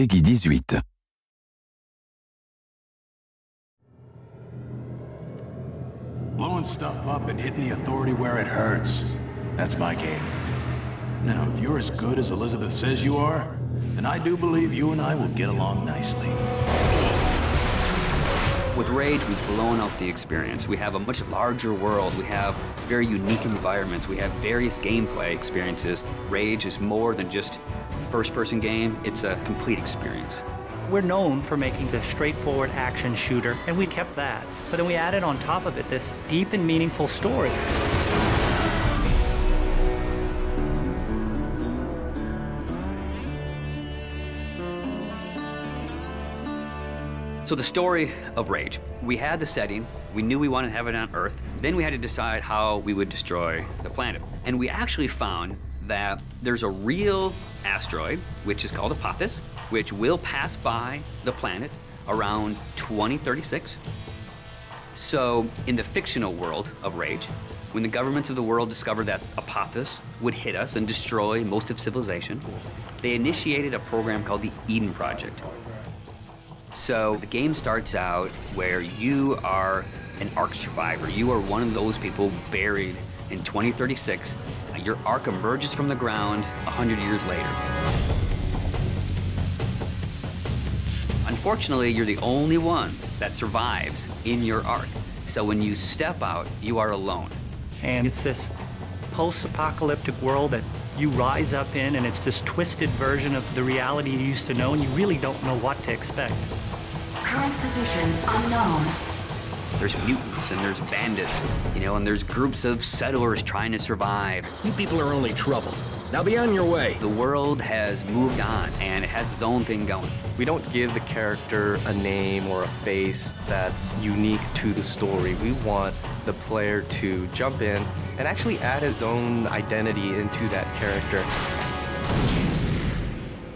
Peggy 18. Blowing stuff up and hitting the authority where it hurts. That's my game. Now, if you're as good as Elizabeth says you are, then I do believe you and I will get along nicely. With Rage, we've blown out the experience. We have a much larger world. We have very unique environments. We have various gameplay experiences. Rage is more than just a first-person game. It's a complete experience. We're known for making this straightforward action shooter, and we kept that. But then we added on top of it this deep and meaningful story. So the story of Rage. We had the setting, we knew we wanted to have it on Earth, then we had to decide how we would destroy the planet. And we actually found that there's a real asteroid, which is called Apophis, which will pass by the planet around 2036. So in the fictional world of Rage, when the governments of the world discovered that Apophis would hit us and destroy most of civilization, they initiated a program called the Eden Project. So the game starts out where you are an Ark survivor. You are one of those people buried in 2036. Your Ark emerges from the ground 100 years later. Unfortunately, you're the only one that survives in your Ark. So when you step out, you are alone. And it's this post-apocalyptic world that you rise up in, and it's this twisted version of the reality you used to know, and you really don't know what to expect. Current position unknown. There's mutants and there's bandits, and there's groups of settlers trying to survive. You people are only trouble. Now be on your way. The world has moved on, and it has its own thing going. We don't give the character a name or a face that's unique to the story. We want the player to jump in and actually add his own identity into that character.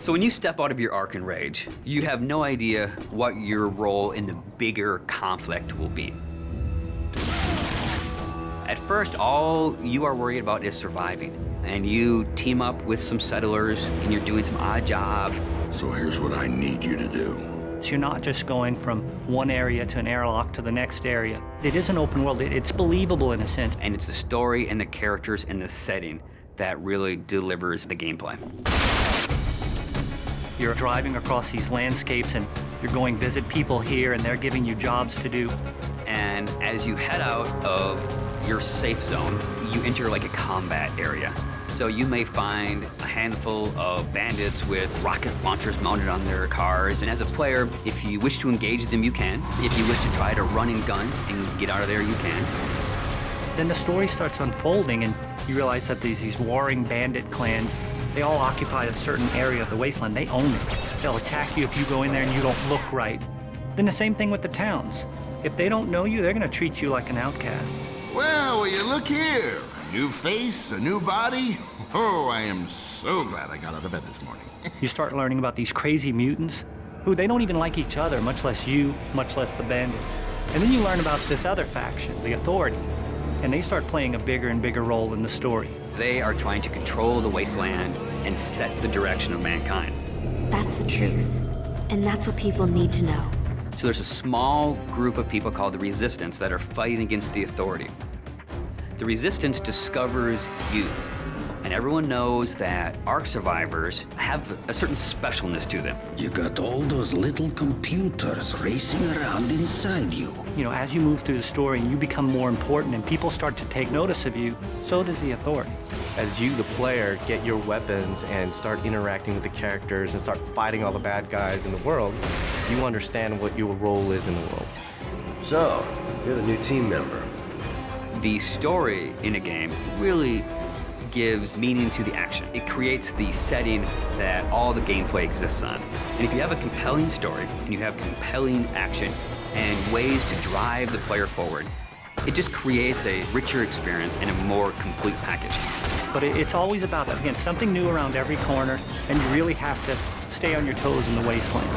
So when you step out of your Ark in Rage, you have no idea what your role in the bigger conflict will be. At first, all you are worried about is surviving. And you team up with some settlers, and you're doing some odd jobs. So here's what I need you to do. So you're not just going from one area to an airlock to the next area. It is an open world. It's believable in a sense. And it's the story and the characters and the setting that really delivers the gameplay. You're driving across these landscapes, and you're going visit people here, and they're giving you jobs to do. And as you head out of your safe zone, you enter like a combat area. So you may find a handful of bandits with rocket launchers mounted on their cars. And as a player, if you wish to engage them, you can. If you wish to try to run and gun and get out of there, you can. Then the story starts unfolding, and you realize that these warring bandit clans, they all occupy a certain area of the wasteland. They own it. They'll attack you if you go in there and you don't look right. Then the same thing with the towns. If they don't know you, they're going to treat you like an outcast. Well, will you look here? A new face, a new body. Oh, I am so glad I got out of bed this morning. You start learning about these crazy mutants who they don't even like each other, much less you, much less the bandits. And then you learn about this other faction, the Authority, and they start playing a bigger and bigger role in the story. They are trying to control the wasteland and set the direction of mankind. That's the truth. And that's what people need to know. So there's a small group of people called the Resistance that are fighting against the Authority. The Resistance discovers you. And everyone knows that Ark survivors have a certain specialness to them. You got all those little computers racing around inside you. As you move through the story and you become more important and people start to take notice of you, so does the Authority. As you, the player, get your weapons and start interacting with the characters and start fighting all the bad guys in the world, you understand what your role is in the world. So, you're the new team member. The story in a game really gives meaning to the action. It creates the setting that all the gameplay exists on. And if you have a compelling story, and you have compelling action, and ways to drive the player forward, it just creates a richer experience and a more complete package. But it's always about, again, something new around every corner, and you really have to stay on your toes in the wasteland.